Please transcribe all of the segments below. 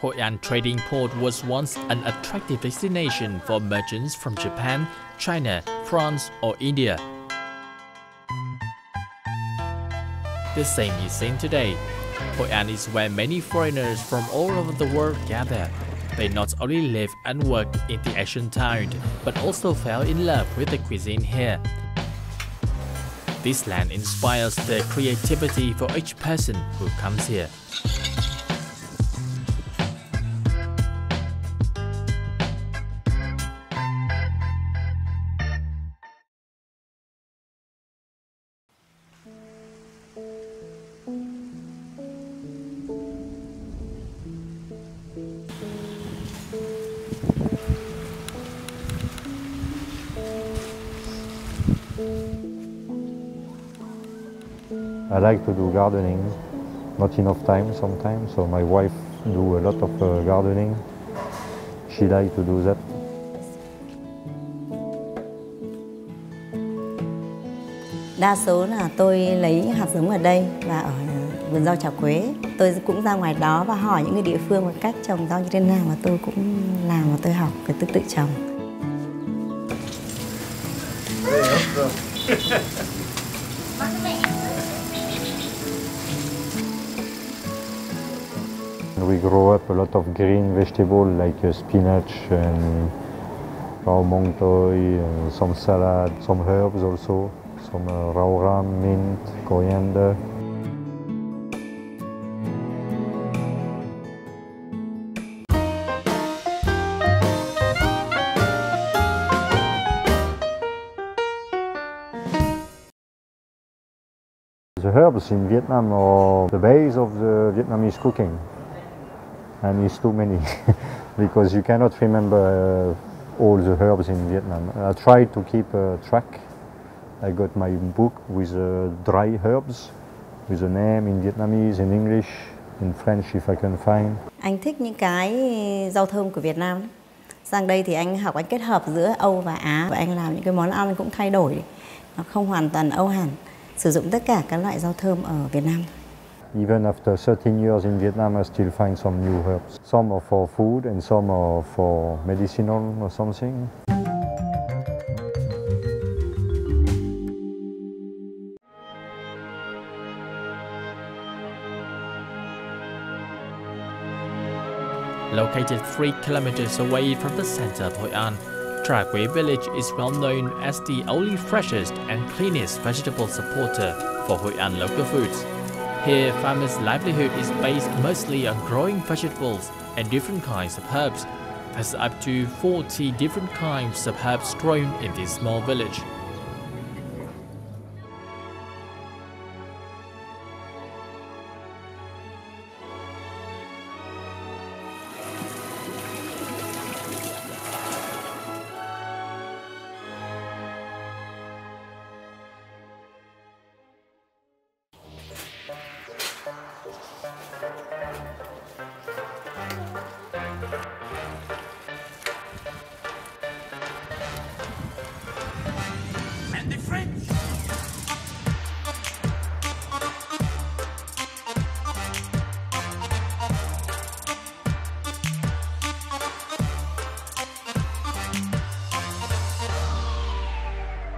Hội An trading port was once an attractive destination for merchants from Japan, China, France, or India. The same is seen today. Hội An is where many foreigners from all over the world gather. They not only live and work in the ancient town, but also fell in love with the cuisine here. This land inspires the creativity for each person who comes here. I like to do gardening, not enough time sometimes, so my wife do a lot of gardening. She like to do that. Đa số là tôi lấy hạt giống ở đây và ở vườn rau trà quế. Tôi cũng ra ngoài đó và hỏi những người địa phương về cách trồng rau như thế nào và tôi cũng làm và tôi học cái tự trồng. We grow up a lot of green vegetables like spinach and rau mung tơi, some salad, some herbs also, some rau ram, mint, coriander. The herbs in Vietnam are the base of the Vietnamese cooking. And it's too many because you cannot remember all the herbs in Vietnam. I tried to keep a track. I got my book with dry herbs, with the name in Vietnamese, in English, in French if I can find. Anh thích những cái rau thơm của Việt Nam. Sang đây thì anh học, anh kết hợp giữa Âu và Á. Và anh làm những cái món ăn cũng thay đổi. Nó không hoàn toàn Âu hẳn. Sử dụng tất cả các loại rau thơm ở Việt Nam. Even after 13 years in Vietnam, I still find some new herbs. Some are for food and some are for medicinal or something. Located 3 kilometers away from the center of Hội An, Tra Quế village is well known as the only freshest and cleanest vegetable supporter for Hội An local foods. Here, farmers' livelihood is based mostly on growing vegetables and different kinds of herbs. There's up to 40 different kinds of herbs grown in this small village.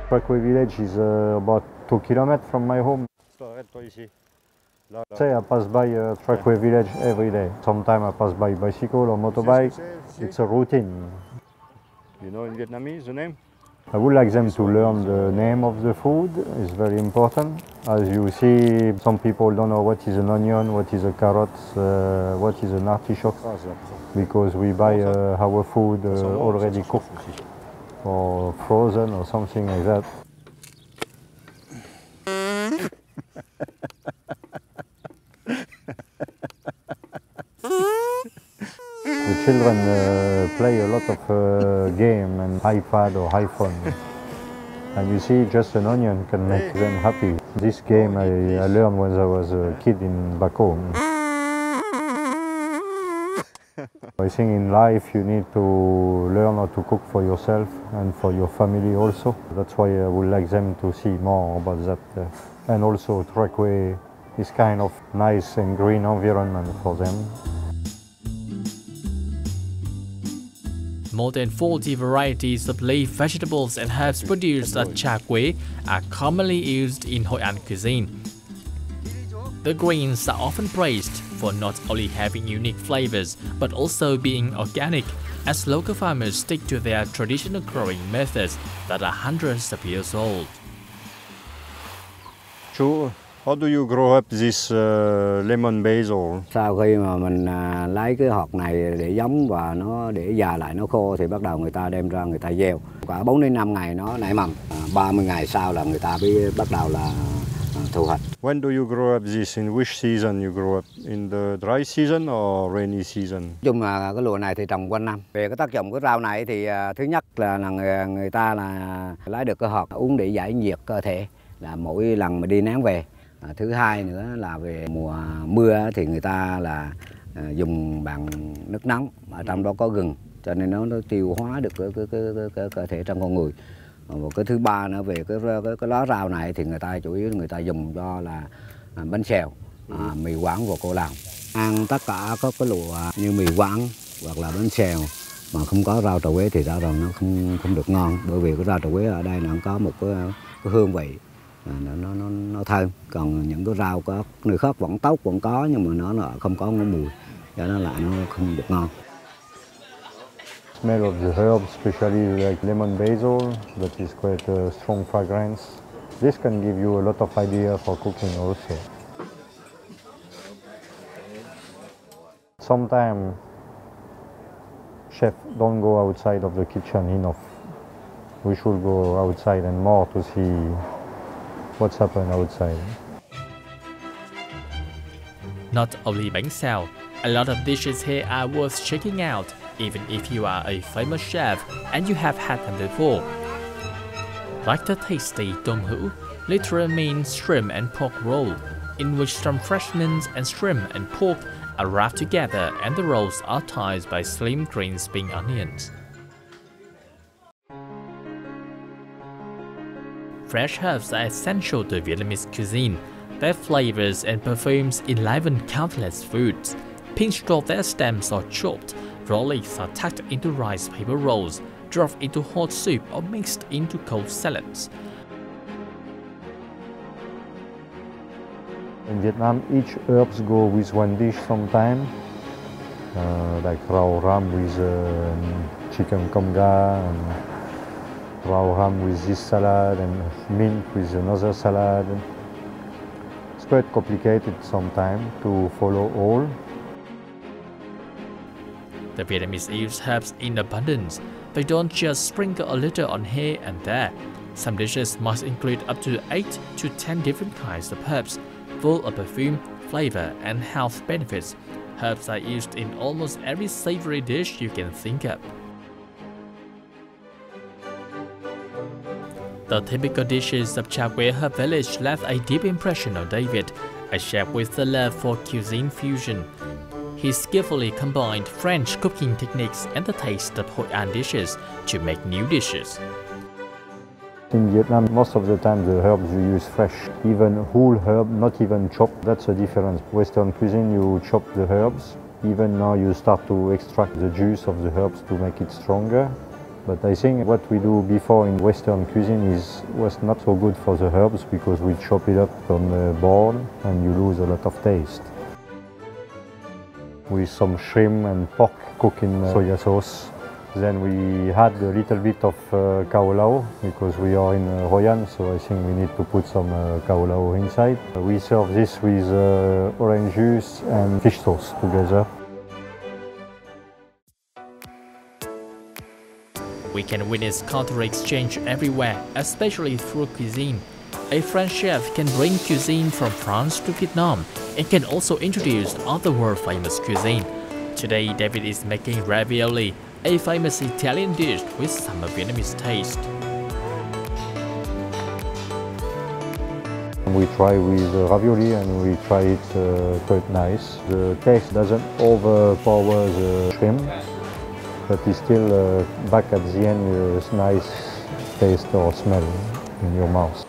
Tra Quế village is about 2 kilometers from my home. Say I pass by Tra Quế village every day. Sometimes I pass by bicycle or motorbike. It's a routine. You know in Vietnamese the name? I would like them to learn the name of the food. It's very important. As you see, some people don't know what is an onion, what is a carrot, what is an artichoke, because we buy our food already cooked or frozen or something like that. The children play a lot of game and iPad or iPhone. And you see, just an onion can make them happy. This game I learned when I was a kid back home. I think in life you need to learn how to cook for yourself and for your family also. That's why I would like them to see more about that. And also Tra Quế is kind of nice and green environment for them. more than 40 varieties of leaf, vegetables, and herbs produced at chả quế are commonly used in Hội An cuisine. The greens are often praised for not only having unique flavors but also being organic, as local farmers stick to their traditional growing methods that are hundreds of years old. Chú, how do you grow up this lemon basil? Sau khi mà mình lấy cái hột này để giống và nó để già lại nó khô thì bắt đầu người ta đem ra người ta gieo. Cả 4 đến 5 ngày nó nảy mầm. 30 ngày sau là người ta mới bắt đầu là thu hoạch. When do you grow up this? In which season you grow up? In the dry season or rainy season? Nói chung là cái lúa này thì trồng quanh năm. Về cái tác dụng của rau này thì thứ nhất là người ta là lấy được cái hột uống để giải nhiệt cơ thể là mỗi lần mà đi nắng về. Thứ hai nữa là về mùa mưa thì người ta là dùng bằng nước nóng, ở trong đó có gừng cho nên nó tiêu hóa được cái cơ thể trong con người. Một cái thứ ba nữa về cái lá rau này thì người ta chủ yếu người ta dùng cho là bánh xèo, mì quảng và cô lòng. Ăn tất cả có cái lụa như mì quảng hoặc là bánh xèo mà không có rau trà quế thì rõ ràng nó không được ngon, bởi vì cái rau trà quế ở đây nó có một cái hương vị nó thơm, còn những cái rau có nơi khác vẫn tốt vẫn có nhưng mà nó không có mùi, cho nên là nó không được ngon. Smell of the herbs, especially like lemon basil, that is quite a strong fragrance. This can give you a lot of idea for cooking also. Sometimes chef don't go outside of the kitchen enough. We should go outside and more to see what's happened outside. Not only bánh xèo, a lot of dishes here are worth checking out, even if you are a famous chef and you have had them before. Like the tasty tôm hũ, literally means shrimp and pork roll, in which some fresh mince and shrimp and pork are wrapped together and the rolls are topped by slim green spring onions. Fresh herbs are essential to Vietnamese cuisine. Their flavors and perfumes enliven countless foods. Pinched off their stems or chopped, raw leaves are tucked into rice paper rolls, dropped into hot soup or mixed into cold salads. In Vietnam, each herbs go with one dish sometime, like rau ram with chicken cơm gà, and rau ram with this salad, and mint with another salad. It's quite complicated sometimes to follow all. The Vietnamese use herbs in abundance. They don't just sprinkle a little on here and there. Some dishes must include up to 8 to 10 different kinds of herbs, full of perfume, flavor, and health benefits. Herbs are used in almost every savory dish you can think of. The typical dishes of Chả Quế Herb Village left a deep impression on David, a chef with a love for cuisine fusion. He skillfully combined French cooking techniques and the taste of Hội An dishes to make new dishes. In Vietnam, most of the time the herbs you use fresh, even whole herb, not even chopped. That's the difference. Western cuisine, you chop the herbs. Even now you start to extract the juice of the herbs to make it stronger. But I think what we do before in Western cuisine was not so good for the herbs because we chop it up on the board and you lose a lot of taste. With some shrimp and pork cooked in soya sauce. Then we had a little bit of cao lao because we are in Hội An, so I think we need to put some cao lao inside. We serve this with orange juice and fish sauce together. We can witness cultural exchange everywhere, especially through cuisine. A French chef can bring cuisine from France to Vietnam and can also introduce other world-famous cuisine. Today, David is making ravioli, a famous Italian dish with some Vietnamese taste. We try with ravioli and we try it quite nice. The taste doesn't overpower the shrimp, but it's still back at the end a nice taste or smell in your mouth.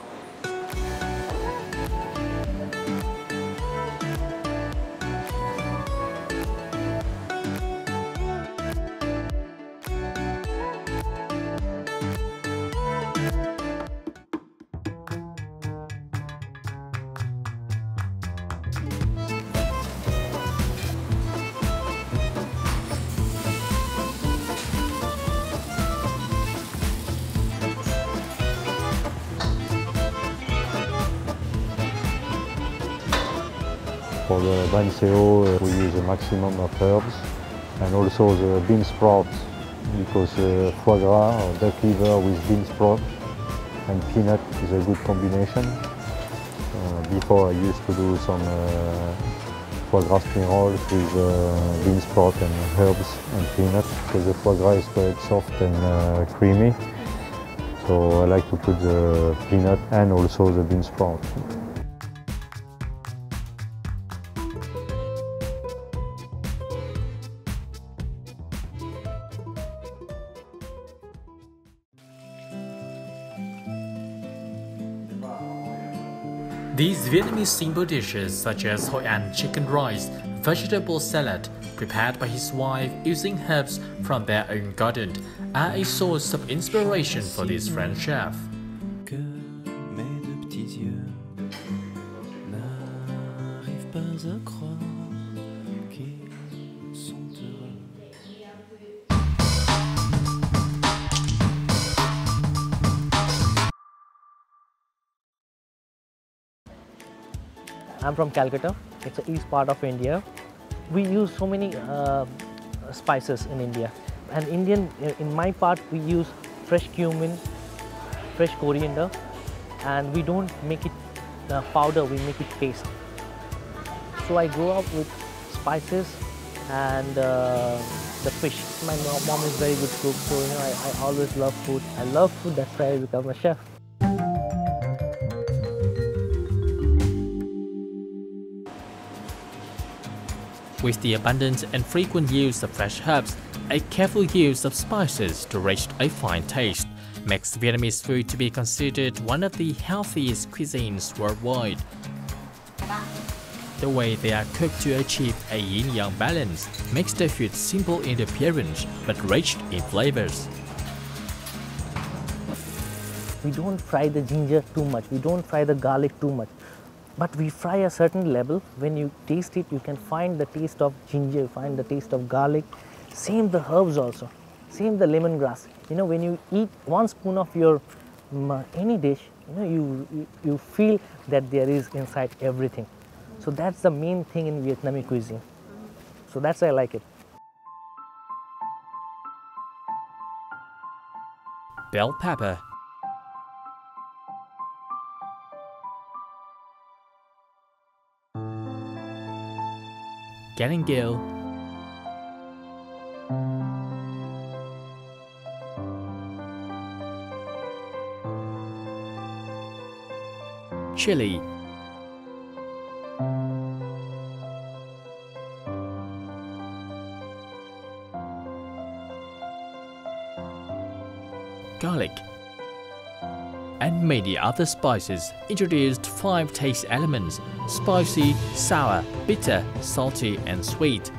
For the banseo, we use a maximum of herbs, and also the bean sprouts, because foie gras or duck liver with bean sprout and peanut is a good combination. Before I used to do some foie gras spring rolls with bean sprout and herbs and peanut, because the foie gras is quite soft and creamy. So I like to put the peanut and also the bean sprout. These Vietnamese simple dishes such as Hội An chicken rice, vegetable salad, prepared by his wife using herbs from their own garden, are a source of inspiration for this French chef. Que mes deux petits yeux n'arrivent pas à croire qu'ils sont heureux. I'm from Calcutta. It's the east part of India. We use so many spices in India. And in my part, we use fresh cumin, fresh coriander, and we don't make it powder, we make it paste. So I grew up with spices and the fish. My mom is very good cook, so I always love food. I love food, that's why I become a chef. With the abundant and frequent use of fresh herbs, a careful use of spices to reach a fine taste makes Vietnamese food to be considered one of the healthiest cuisines worldwide. The way they are cooked to achieve a yin-yang balance makes the food simple in appearance but rich in flavors. We don't fry the ginger too much, we don't fry the garlic too much. But we fry a certain level. When you taste it, you can find the taste of ginger, find the taste of garlic. Same the herbs also. Same the lemongrass. When you eat 1 spoon of your any dish, you feel that there is inside everything. So that's the main thing in Vietnamese cuisine. So that's why I like it. Bell pepper, galangal, chili, garlic, and many other spices introduced 5 taste elements: spicy, sour, bitter, salty, and sweet.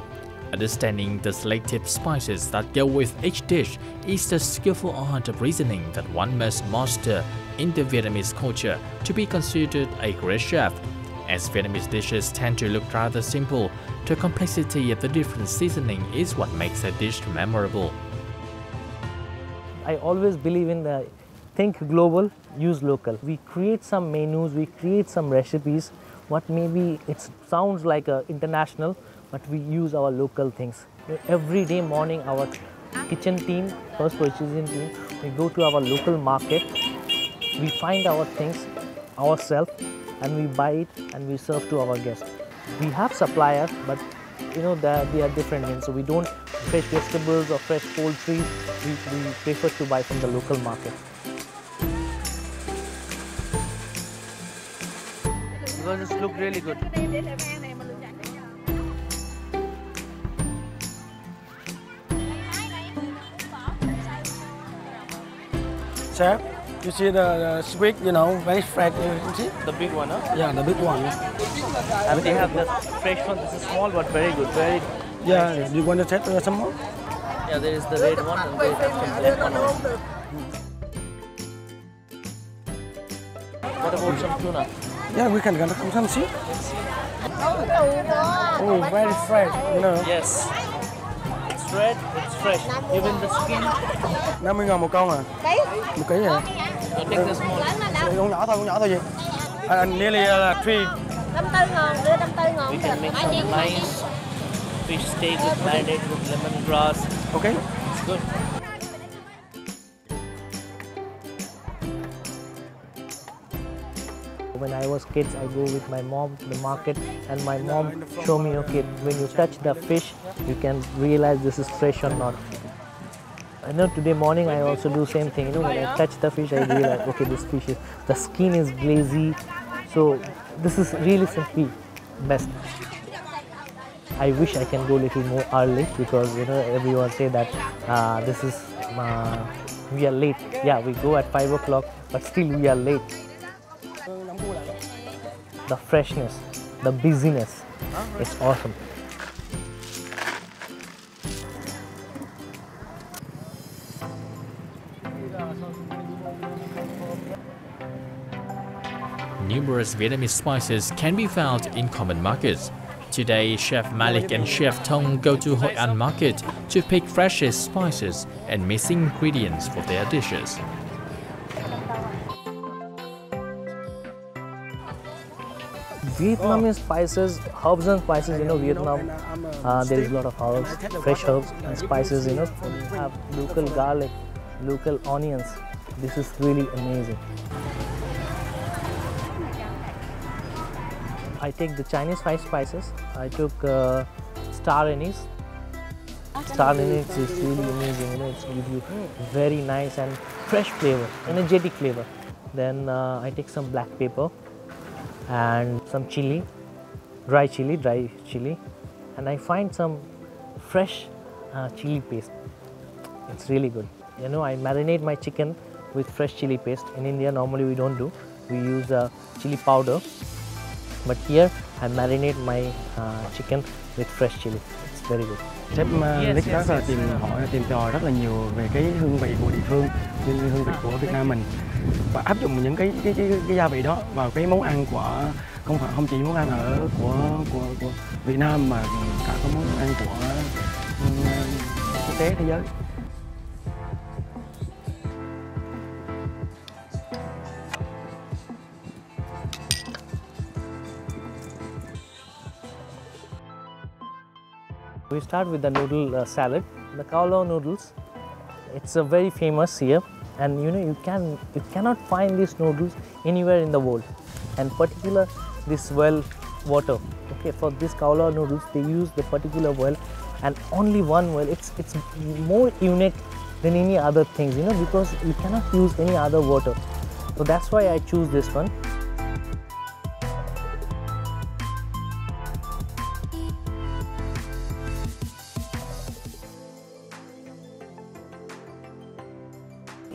Understanding the selective spices that go with each dish is the skillful art of reasoning that one must master in the Vietnamese culture to be considered a great chef. As Vietnamese dishes tend to look rather simple, the complexity of the different seasoning is what makes a dish memorable. I always believe in the think global, use local. We create some menus, we create some recipes, what maybe it sounds like international, but we use our local things. Every day morning, our kitchen team, first purchasing team, we go to our local market, we find our things ourselves, and we buy it and we serve to our guests. We have suppliers, but they are different means. So we don't fresh vegetables or fresh poultry. We prefer to buy from the local market. Because it looks really good. Chef, you see the squid, very fresh. You see? The big one, huh? Yeah, the big one. And they have the fresh one. This is small but very good. Very. Yeah, you want to test some more? Yeah, there is the red one and they have some black one also. What about some tuna? Yeah, we can come some see. Oh, very fresh, Yes. It's red, it's fresh. Even the skin. 50.000 một con à? Một ký à? So take the small. Con nhỏ thôi gì? Nearly We can make some nice fish steak with marinade with lemongrass. Okay. It's good. When I was kids, I go with my mom to the market, and my mom show me, okay, when you touch the fish, you can realize this is fresh or not. I know today morning I also do same thing. You know, when I touch the fish, I realize, okay, this fish is, the skin is glazy. So this is really simply best. I wish I can go a little more early because you know everyone say that this is we are late. Yeah, we go at 5 o'clock, but still we are late. The freshness, the busyness, it's awesome. Numerous Vietnamese spices can be found in common markets. Today, Chef Malik and Chef Tong go to Hội An market to pick freshest spices and missing ingredients for their dishes. Vietnamese spices, herbs and spices, you know, Vietnam, there is a lot of herbs, fresh herbs and spices, you know, we have local garlic, local onions. This is really amazing. I take the Chinese spices. I took star anise. Star anise is really amazing, you know, it gives you very nice and fresh flavor, energetic flavor. Then I take some black pepper and some chili, dry chili, and I find some fresh chili paste. It's really good. You know, I marinate my chicken with fresh chili paste. In India, normally we don't do. We use chili powder. But here, I marinate my chicken with fresh chili. It's very good. Chef Nick rất là tìm tòi rất là nhiều về cái hương vị của địa phương, như hương vị của Việt Nam mình, và áp dụng những cái gia vị đó vào cái món ăn của không chỉ món ăn của Việt Nam mà cả cái món ăn của quốc tế thế giới. We start with the noodle salad, the Kowloon noodles. It's very famous here, and you know you cannot find these noodles anywhere in the world, and particular this well water. Okay, for this Kowloon noodles they use the particular well, and only one well. It's more unique than any other things, you know, because you cannot use any other water. So that's why I choose this one.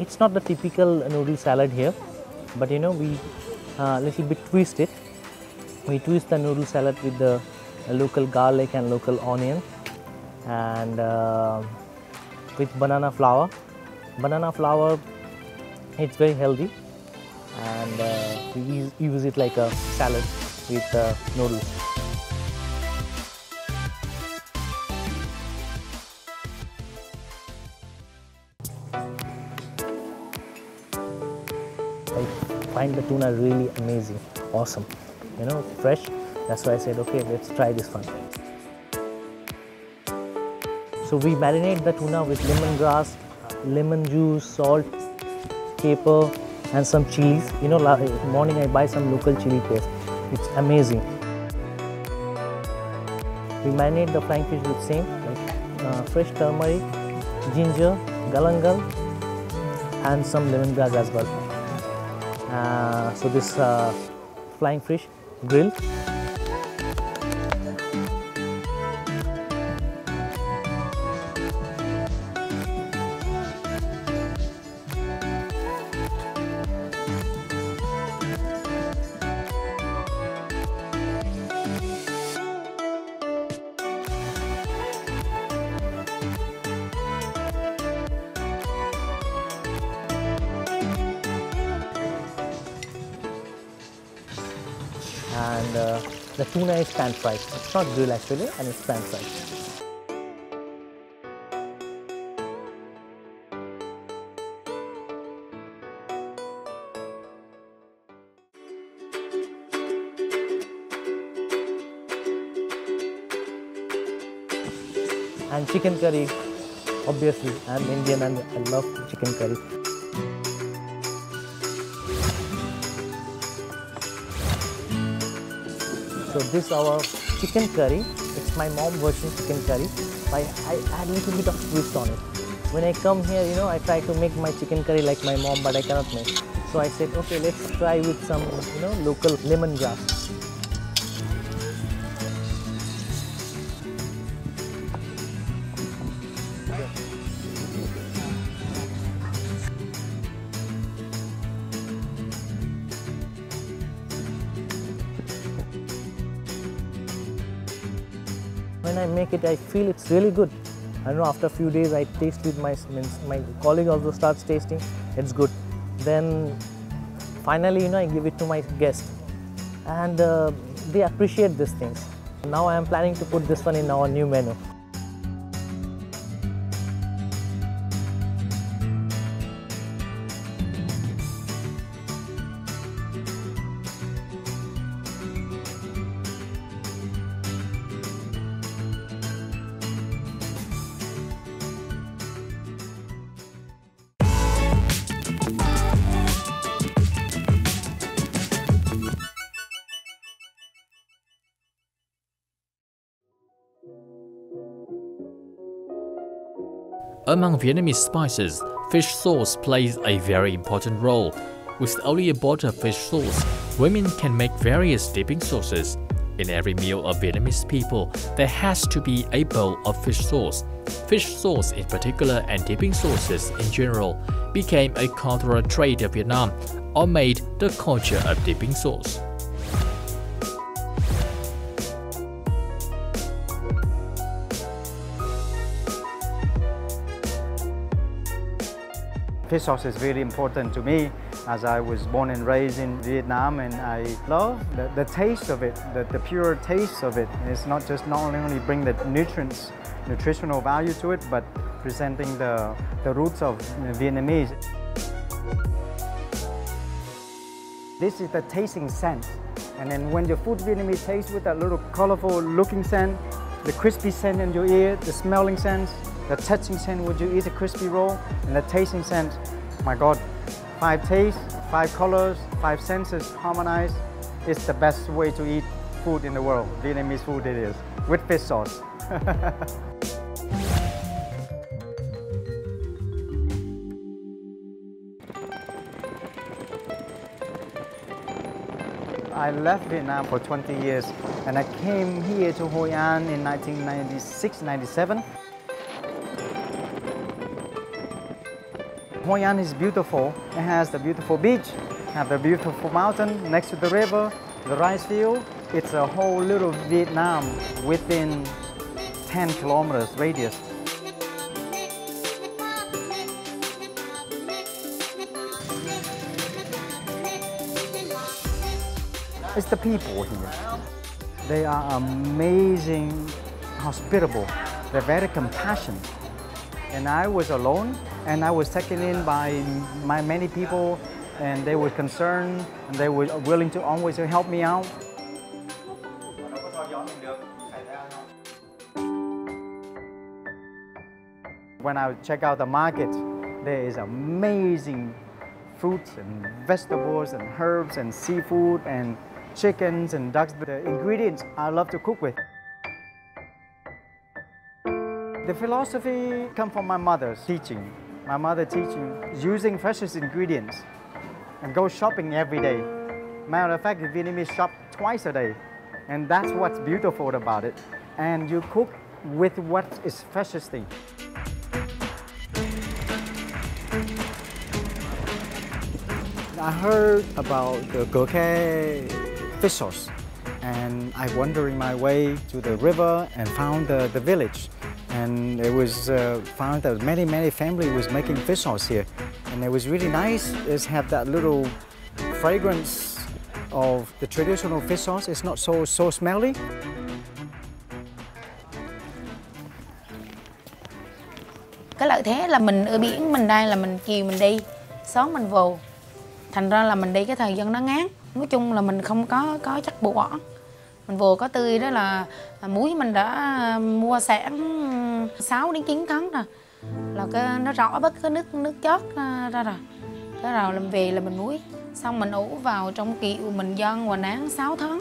It's not the typical noodle salad here, but you know we little bit twist it. We twist the noodle salad with the local garlic and local onion, and with banana flour. Banana flour, it's very healthy, and we use it like a salad with noodles. I find the tuna really amazing, awesome, you know, fresh. That's why I said, okay, let's try this one. So we marinate the tuna with lemongrass, lemon juice, salt, pepper, and some chilies. You know, morning I buy some local chili paste. It's amazing. We marinate the flying fish with same, like fresh turmeric, ginger, galangal, and some lemongrass as well. So this flying fish grilled. And the tuna is pan fried. It's not grilled actually, and it's pan fried. And chicken curry, obviously, I'm Indian and I love chicken curry. So this is our chicken curry. It's my mom version chicken curry. I add a little bit of twist on it. When I come here, you know, I try to make my chicken curry like my mom, but I cannot make. So I said, okay, let's try with some, you know, local lemongrass. When I make it, I feel it's really good. I know after a few days I taste with my colleague also starts tasting, it's good. Then finally, you know, I give it to my guest and they appreciate these things. Now I am planning to put this one in our new menu. Among Vietnamese spices, fish sauce plays a very important role. With only a bottle of fish sauce, women can make various dipping sauces. In every meal of Vietnamese people, there has to be a bowl of fish sauce. Fish sauce in particular and dipping sauces in general became a cultural trait of Vietnam or made the culture of dipping sauce. Fish sauce is really important to me as I was born and raised in Vietnam, and I love the taste of it, the pure taste of it. It's not only bring the nutritional value to it, but presenting the roots of Vietnamese. This is the tasting scent, and then when your food Vietnamese tastes with that little colorful looking scent, the crispy scent in your ear, the smelling scent, the touching scent when you eat a crispy roll, and the tasting scent, my God, 5 tastes, 5 colors, 5 senses harmonized. It's the best way to eat food in the world. Vietnamese food it is, with fish sauce. I left Vietnam for 20 years and I came here to Hội An in 1996-97. Hội An is beautiful. It has the beautiful beach, have the beautiful mountain next to the river, the rice field. It's a whole little Vietnam within 10 kilometers radius. It's the people here. They are amazing, hospitable. They're very compassionate. And I was alone, and I was taken in by many people, and they were concerned, and they were willing to always help me out. When I check out the market, there is amazing fruits and vegetables and herbs and seafood and chickens and ducks, the ingredients I love to cook with. The philosophy comes from my mother's teaching. My mother teaching using freshest ingredients and go shopping every day. Matter of fact, the Vietnamese shop twice a day, and that's what's beautiful about it. And you cook with what is freshest thing. I heard about the Gokhe fish sauce, and I wandering my way to the river and found the village, and it was found that many families was making fish sauce here, and it was really nice. It have that little fragrance of the traditional fish sauce. It's not so smelly. Cái lợi thế là mình ở biển, mình đây là mình chiều mình đi, sáng mình vô. Thành ra là mình đi cái thời gian nó ngắn. Nói chung là mình không có chắc buộc bỏ. Mình vô có tươi đó là muối mình đã mua sẵn 6 đến 9 tấn rồi. Là cái nó rõ bớt cái nước chót ra rồi. Cái rồi làm về là mình muối. Xong mình ủ vào trong kiệu mình dâng và nán 6 tháng.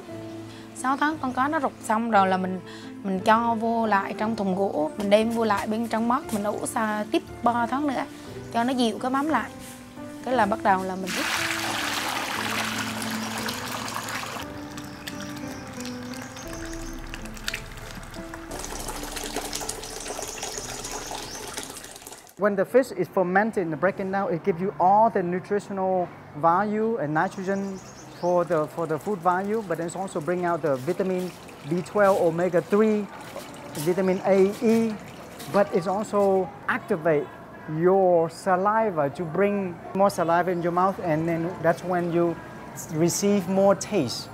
6 tháng con cá nó rụt xong rồi là mình cho vô lại trong thùng gỗ, mình đem vô lại bên trong móc, mình ủ xa tiếp 3 tháng nữa cho nó dịu cái mắm lại. Cái là bắt đầu là mình hút. When the fish is fermented and breaking down, it gives you all the nutritional value and nitrogen for the food value, but it's also bring out the vitamin B12, omega 3, vitamin A, E, but it's also activate your saliva to bring more saliva in your mouth, and then that's when you receive more taste.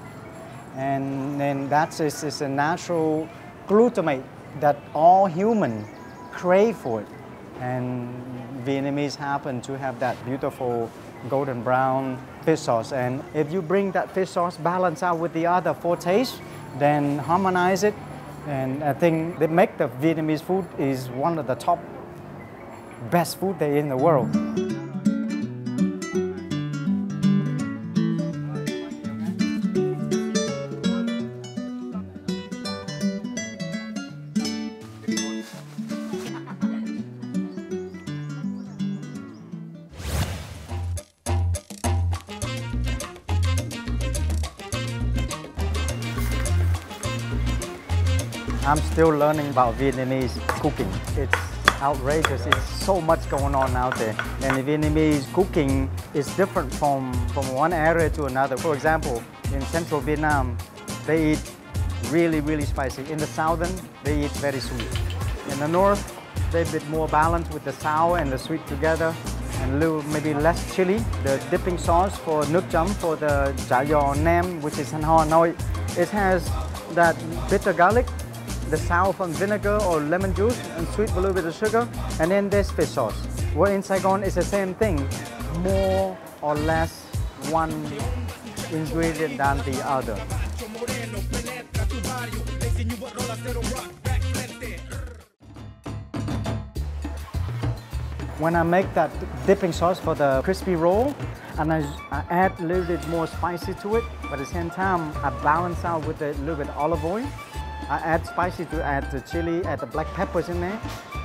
And then that is a natural glutamate that all humans crave for it. And Vietnamese happen to have that beautiful golden brown fish sauce. And if you bring that fish sauce balance out with the other 4 tastes, then harmonize it. And I think they make the Vietnamese food is one of the top best food there in the world. I'm still learning about Vietnamese cooking. It's outrageous. It's so much going on out there. And the Vietnamese cooking is different from one area to another. For example, in central Vietnam, they eat really, really spicy. In the southern, they eat very sweet. In the north, they're a bit more balanced with the sour and the sweet together, and a little maybe less chili. The dipping sauce for nước chấm, for the chả giò nem, which is in Hanoi, it has that bitter garlic, the sour from vinegar or lemon juice, and sweet with a little bit of sugar, and then there's fish sauce. Well, in Saigon, it's the same thing, more or less one ingredient than the other. When I make that dipping sauce for the crispy roll, and I add a little bit more spicy to it, but at the same time, I balance out with a little bit of olive oil. I add spicy to add the chili, add the black peppers in there,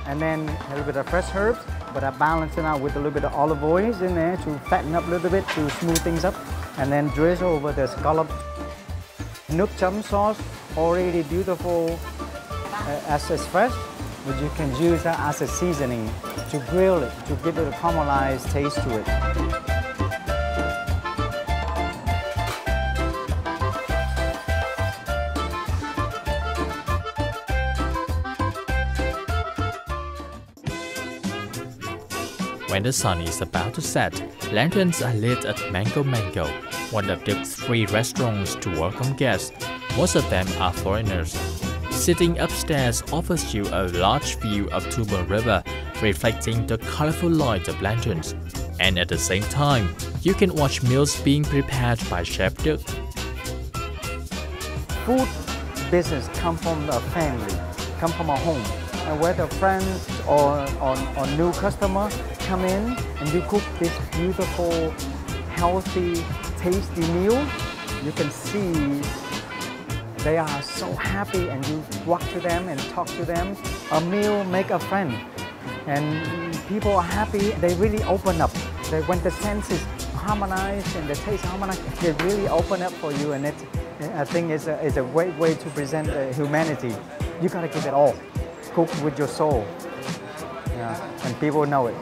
and then a little bit of fresh herbs, but I balance it out with a little bit of olive oils in there to fatten up a little bit, to smooth things up, and then drizzle over the scallop. Nước chấm sauce, already beautiful as it's fresh, but you can use that as a seasoning to grill it, to give it a caramelized taste to it. When the sun is about to set, lanterns are lit at Mango Mango, one of Duke's free restaurants to welcome guests. Most of them are foreigners. Sitting upstairs offers you a large view of Tu Bờ River, reflecting the colorful light of lanterns. And at the same time, you can watch meals being prepared by Chef Duke. Food business come from a family, come from a home. And whether friends or new customer come in and you cook this beautiful, healthy, tasty meal, you can see they are so happy, and you walk to them and talk to them. A meal make a friend, and people are happy. They really open up. When the sense is harmonized and the taste harmonized, they really open up for you, and I think it's a great way to present humanity. You gotta give it all. Cook with your soul, yeah, and people know it.